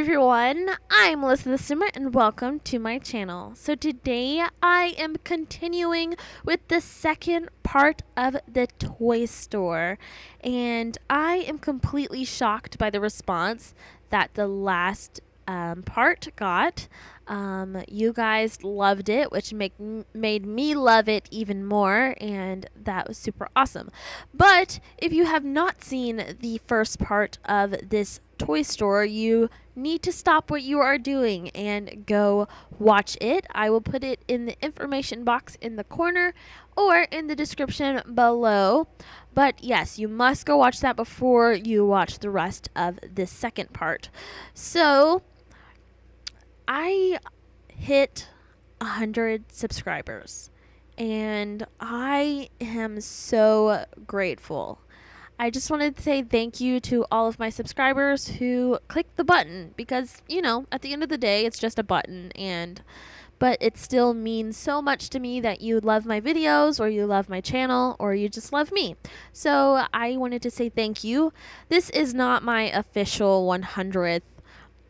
everyone, I'm AlissaTheSimmer and welcome to my channel. So today I am continuing with the second part of the toy store, and I am completely shocked by the response that the last part got. You guys loved it, which made me love it even more, and that was super awesome. But if you have not seen the first part of this toy store, you need to stop what you are doing and go watch it. I will put it in the information box in the corner or in the description below. But yes, you must go watch that before you watch the rest of this second part. So I hit 100 subscribers and I am so grateful. I just wanted to say thank you to all of my subscribers who clicked the button because, at the end of the day, it's just a button, but it still means so much to me that you love my videos or you love my channel or you just love me. So I wanted to say thank you. This is not my official 100th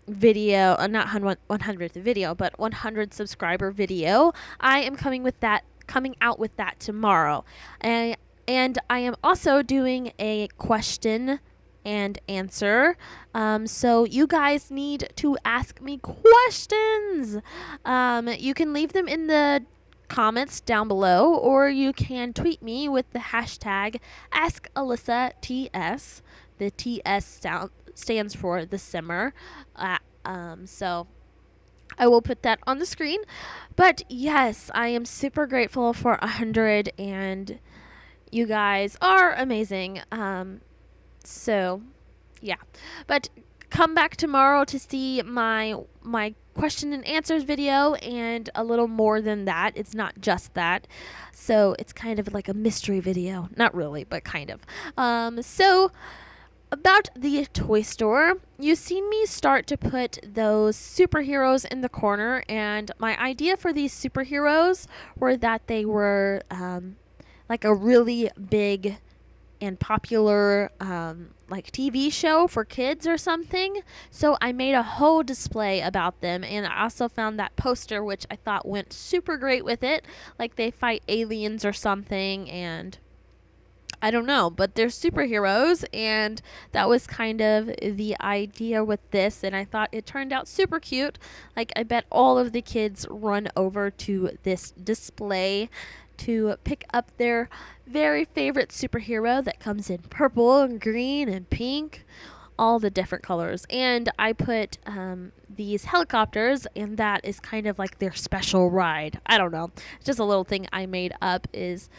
video, not 100th video, but 100 subscriber video. I am coming out with that tomorrow. And I am also doing a question and answer. So you guys need to ask me questions. You can leave them in the comments down below, or you can tweet me with the hashtag AskAlissaTS. The TS stands for the Simmer. So I will put that on the screen. But yes, I am super grateful for 100, and you guys are amazing. So yeah, but come back tomorrow to see my question and answers video and a little more than that. It's not just that. So it's kind of like a mystery video. Not really, but kind of. So about the toy store, you've seen me start to put those superheroes in the corner, and my idea for these superheroes were that they were like a really big and popular like TV show for kids or something. So I made a whole display about them, and I also found that poster, which I thought went super great with it. Like they fight aliens or something, and I don't know, but they're superheroes, and that was kind of the idea with this, and I thought it turned out super cute. Like, I bet all of the kids run over to this display to pick up their very favorite superhero that comes in purple and green and pink, all the different colors. And I put these helicopters, and that is kind of like their special ride. I don't know. Just a little thing I made up is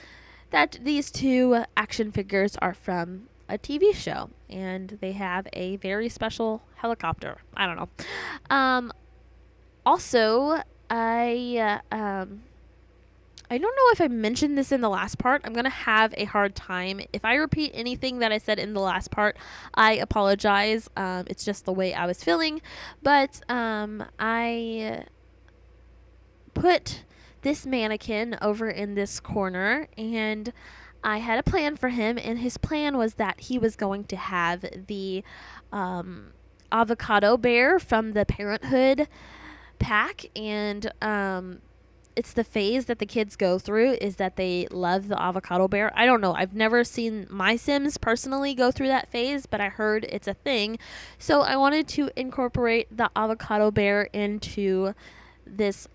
that these two action figures are from a TV show, and they have a very special helicopter. I don't know. Also, I don't know if I mentioned this in the last part. I'm going to have a hard time. If I repeat anything that I said in the last part, I apologize. It's just the way I was feeling. But I put this mannequin over in this corner, and I had a plan for him, and his plan was that he was going to have the avocado bear from the Parenthood pack, and it's the phase that the kids go through is that they love the avocado bear. I don't know. I've never seen my Sims personally go through that phase, but I heard it's a thing. So I wanted to incorporate the avocado bear into this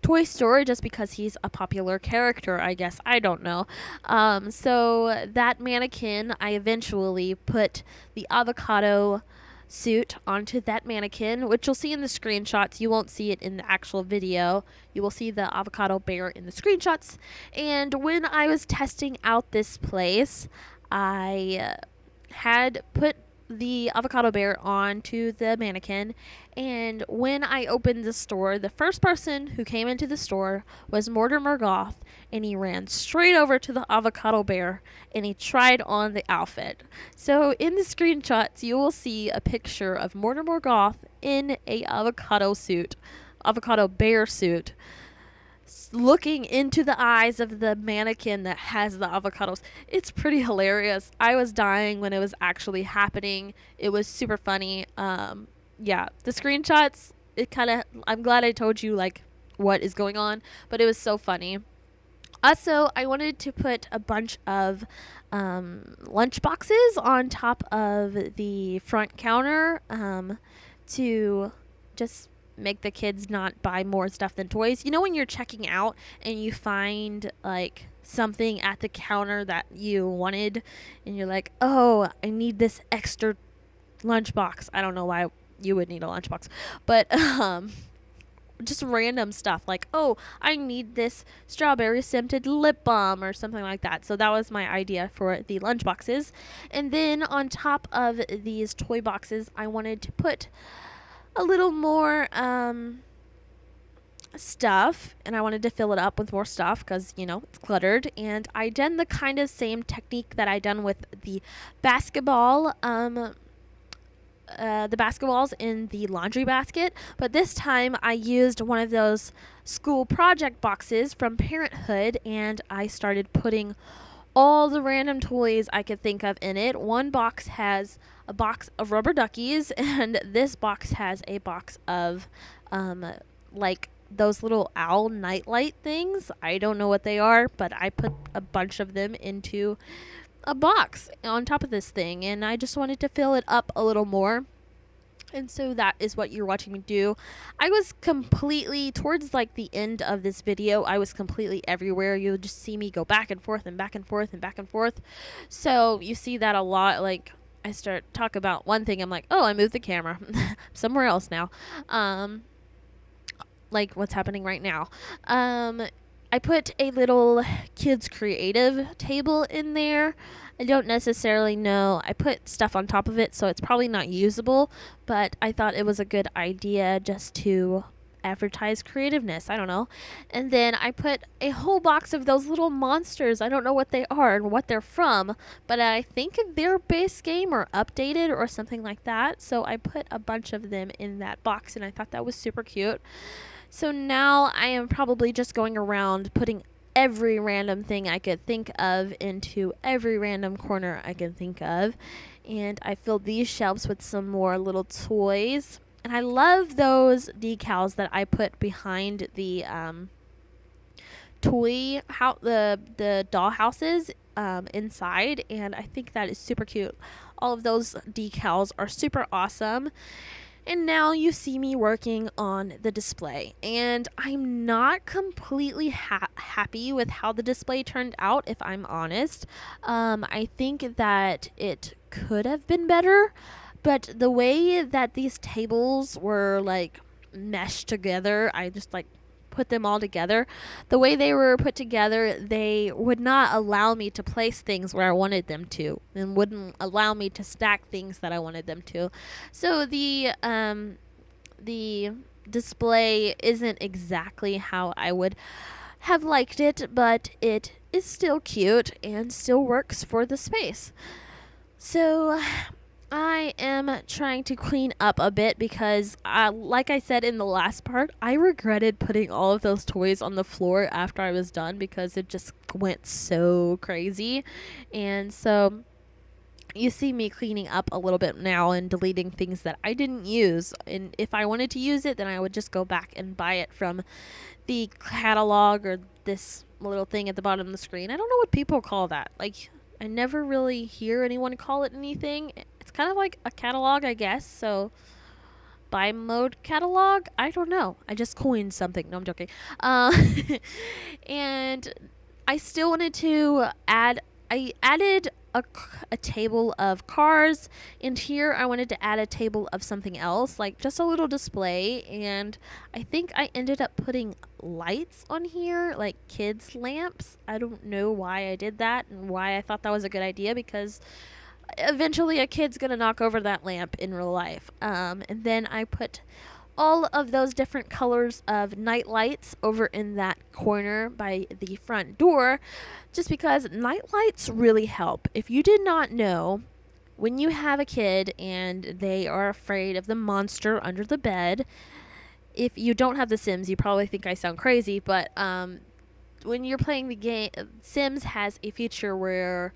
toy store just because he's a popular character, I guess. I don't know. So that mannequin, I eventually put the avocado suit onto that mannequin, which you'll see in the screenshots. You won't see it in the actual video. You will see the avocado bear in the screenshots. And when I was testing out this place, I had put the avocado bear onto the mannequin, and when I opened the store, the first person who came into the store was Mortimer Goth, and he ran straight over to the avocado bear and he tried on the outfit. So in the screenshots you will see a picture of Mortimer Goth in a avocado bear suit, looking into the eyes of the mannequin that has the avocados. It's pretty hilarious. I was dying when it was actually happening. It was super funny. yeah, the screenshots, it kind of, I'm glad I told you like what is going on, but it was so funny. Also, I wanted to put a bunch of lunch boxes on top of the front counter to just make the kids not buy more stuff than toys. You know, when you're checking out and you find like something at the counter that you wanted, and you're like, oh, I need this extra lunchbox. I don't know why you would need a lunchbox, but just random stuff like, oh, I need this strawberry scented lip balm or something like that. So that was my idea for the lunch boxes. And then on top of these toy boxes, I wanted to put a little more stuff, and I wanted to fill it up with more stuff because, you know, it's cluttered. And I done the kind of same technique that I done with the basketball the basketballs in the laundry basket, but this time I used one of those school project boxes from Parenthood, and I started putting all the random toys I could think of in it. One box has a box of rubber duckies, and this box has a box of like those little owl nightlight things. I don't know what they are, but I put a bunch of them into a box on top of this thing, and I just wanted to fill it up a little more. And so that is what you're watching me do. I was completely, towards like the end of this video, I was completely everywhere. You'll just see me go back and forth and back and forth and back and forth. So you see that a lot. Like, I start talk about one thing, I'm like, oh, I moved the camera somewhere else now. Like what's happening right now. I put a little kids creative table in there. I don't necessarily know. I put stuff on top of it, so it's probably not usable, but I thought it was a good idea just to advertise creativeness. I don't know. And then I put a whole box of those little monsters. I don't know what they are and what they're from, but I think they're base game or updated or something like that. So I put a bunch of them in that box, and I thought that was super cute. So now I am probably just going around putting every random thing I could think of into every random corner I can think of. And I filled these shelves with some more little toys. And I love those decals that I put behind the the doll houses inside. And I think that is super cute. All of those decals are super awesome. And now you see me working on the display. And I'm not completely happy with how the display turned out, if I'm honest. I think that it could have been better. But the way that these tables were, like, meshed together, I just, like, put them all together. The way they were put together, they would not allow me to place things where I wanted them to, and wouldn't allow me to stack things that I wanted them to. So the display isn't exactly how I would have liked it, but it is still cute and still works for the space. So I am trying to clean up a bit because, like I said in the last part, I regretted putting all of those toys on the floor after I was done because it just went so crazy. And so you see me cleaning up a little bit now and deleting things that I didn't use. And if I wanted to use it, then I would just go back and buy it from the catalog or this little thing at the bottom of the screen. I don't know what people call that. Like, I never really hear anyone call it anything. It's kind of like a catalog, I guess. So, buy mode catalog? I don't know. I just coined something. No, I'm joking. And I still wanted to I added a table of cars, and here I wanted to add a table of something else, like just a little display. And I think I ended up putting lights on here, like kids lamps. I don't know why I did that and why I thought that was a good idea, because eventually a kid's gonna knock over that lamp in real life. And then I put all of those different colors of night lights over in that corner by the front door, just because night lights really help. If you did not know, when you have a kid and they are afraid of the monster under the bed, if you don't have The Sims, you probably think I sound crazy, but when you're playing the game, Sims has a feature where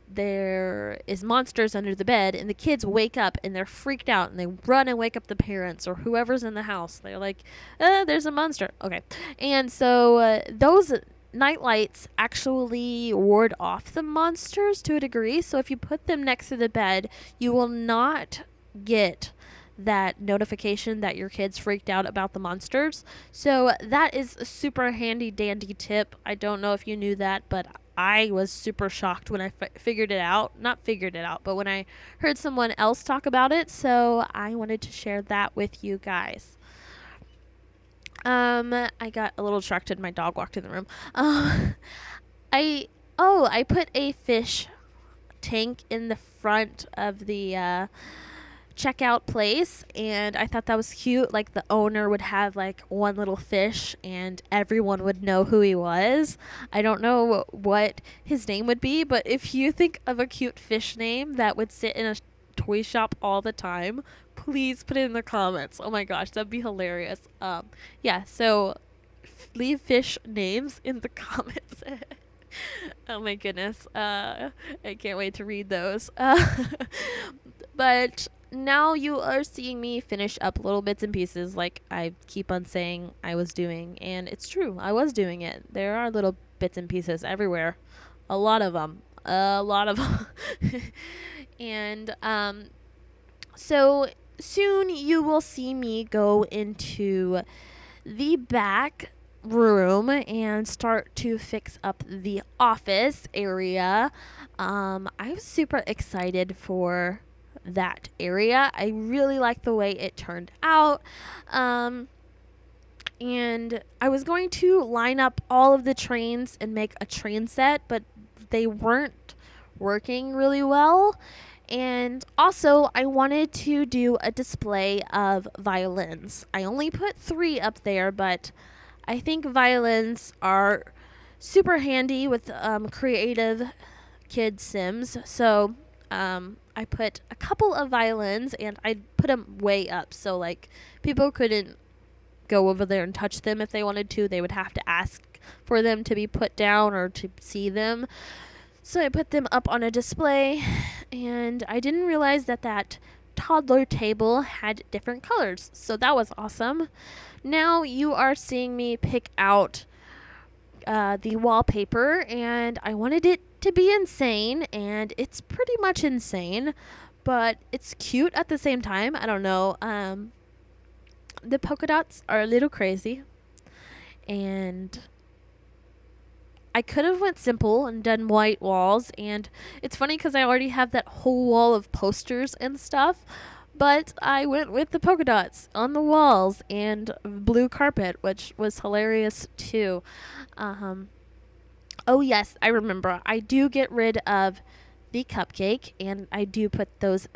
there is monsters under the bed, and the kids wake up and they're freaked out and they run and wake up the parents or whoever's in the house. They're like, there's a monster. Okay. And so those night lights actually ward off the monsters to a degree. So if you put them next to the bed, you will not get that notification that your kids freaked out about the monsters. So that is a super handy dandy tip. I don't know if you knew that, but I was super shocked when I figured it out. Not figured it out, but when I heard someone else talk about it. So I wanted to share that with you guys. I got a little distracted. My dog walked in the room. I put a fish tank in the front of the checkout place, and I thought that was cute. Like, the owner would have like one little fish and everyone would know who he was. I don't know what his name would be, but if you think of a cute fish name that would sit in a toy shop all the time, please put it in the comments. Oh my gosh, that'd be hilarious. Yeah, so leave fish names in the comments. Oh my goodness, I can't wait to read those. But now you are seeing me finish up little bits and pieces like I keep on saying I was doing, and it's true, I was doing it. There are little bits and pieces everywhere, a lot of them. And so soon you will see me go into the back room and start to fix up the office area. I was super excited for that area. I really like the way it turned out. And I was going to line up all of the trains and make a train set, but they weren't working really well. And also, I wanted to do a display of violins. I only put 3 up there, but I think violins are super handy with creative kid sims. So I put a couple of violins, and I put them way up. So, like, people couldn't go over there and touch them if they wanted to. They would have to ask for them to be put down or to see them. So I put them up on a display, and I didn't realize that toddler table had different colors. So that was awesome. Now you are seeing me pick out the wallpaper, and I wanted it to be insane, and it's pretty much insane, but it's cute at the same time. I don't know. The polka dots are a little crazy, and I could have went simple and done white walls, and it's funny because I already have that whole wall of posters and stuff, but I went with the polka dots on the walls and blue carpet, which was hilarious too. Oh yes, I remember. I do get rid of the cupcake, and I do put those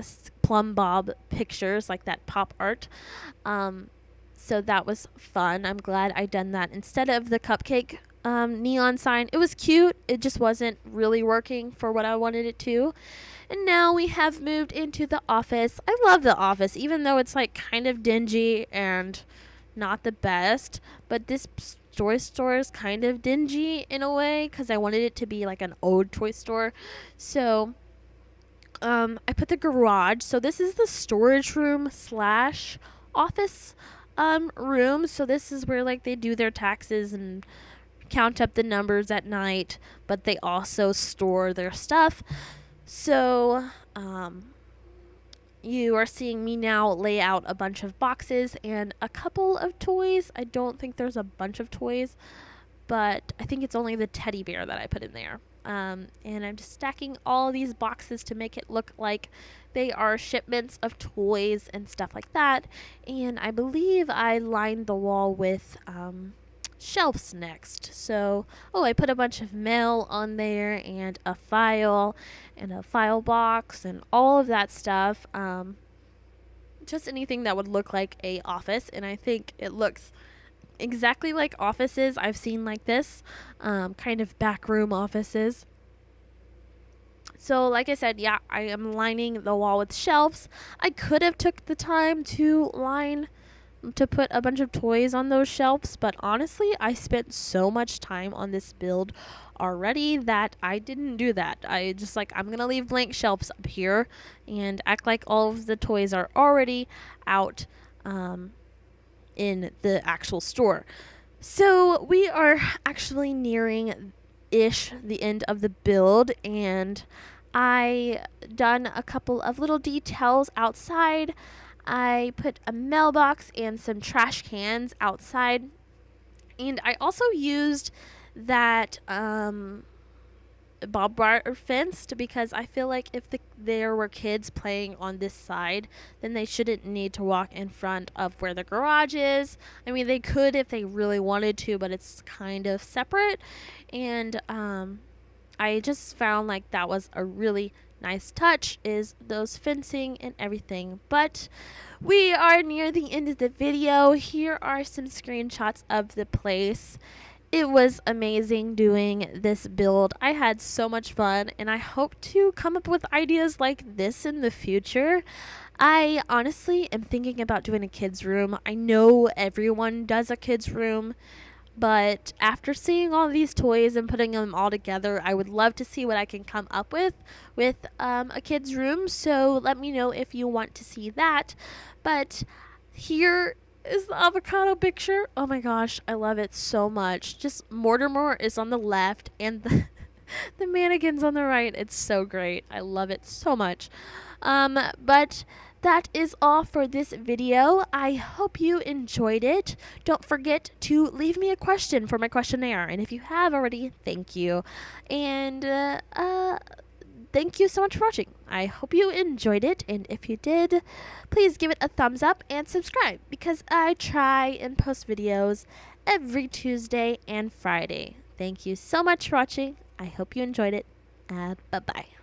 plum bob pictures, like that pop art. So that was fun. I'm glad I done that instead of the cupcake neon sign. It was cute. It just wasn't really working for what I wanted it to. And now we have moved into the office. I love the office, even though it's like kind of dingy and not the best. But this toy store is kind of dingy in a way because I wanted it to be like an old toy store. So I put the garage. So this is the storage room slash office room. So this is where like they do their taxes and count up the numbers at night, but they also store their stuff. So you are seeing me now lay out a bunch of boxes and a couple of toys. I don't think there's a bunch of toys, but I think it's only the teddy bear that I put in there. And I'm just stacking all these boxes to make it look like they are shipments of toys and stuff like that. And I believe I lined the wall with shelves next. So, I put a bunch of mail on there and a file box and all of that stuff. Just anything that would look like a office, and I think it looks exactly like offices I've seen like this, kind of backroom offices. So like I said, yeah, I am lining the wall with shelves. I could have took the time to line to put a bunch of toys on those shelves, but honestly, I spent so much time on this build already that I didn't do that. I just like, I'm gonna leave blank shelves up here and act like all of the toys are already out in the actual store. So we are actually nearing ish the end of the build, and I done a couple of little details outside. I put a mailbox and some trash cans outside, and I also used that barbed wire fence because I feel like if there were kids playing on this side, then they shouldn't need to walk in front of where the garage is. I mean, they could if they really wanted to, but it's kind of separate. And I just found like that was a really nice touch, is those fencing and everything. But we are near the end of the video. Here are some screenshots of the place. It was amazing doing this build. I had so much fun, and I hope to come up with ideas like this in the future. I honestly am thinking about doing a kids room. I know everyone does a kids room, but after seeing all these toys and putting them all together, I would love to see what I can come up with a kids room. So let me know if you want to see that. But here is the avocado picture. Oh my gosh, I love it so much. Just Mortimer is on the left and the mannequin's on the right. It's so great. I love it so much. But that is all for this video. I hope you enjoyed it. Don't forget to leave me a question for my questionnaire. And if you have already, thank you. And thank you so much for watching. I hope you enjoyed it. And if you did, please give it a thumbs up and subscribe, because I try and post videos every Tuesday and Friday. Thank you so much for watching. I hope you enjoyed it. Bye-bye.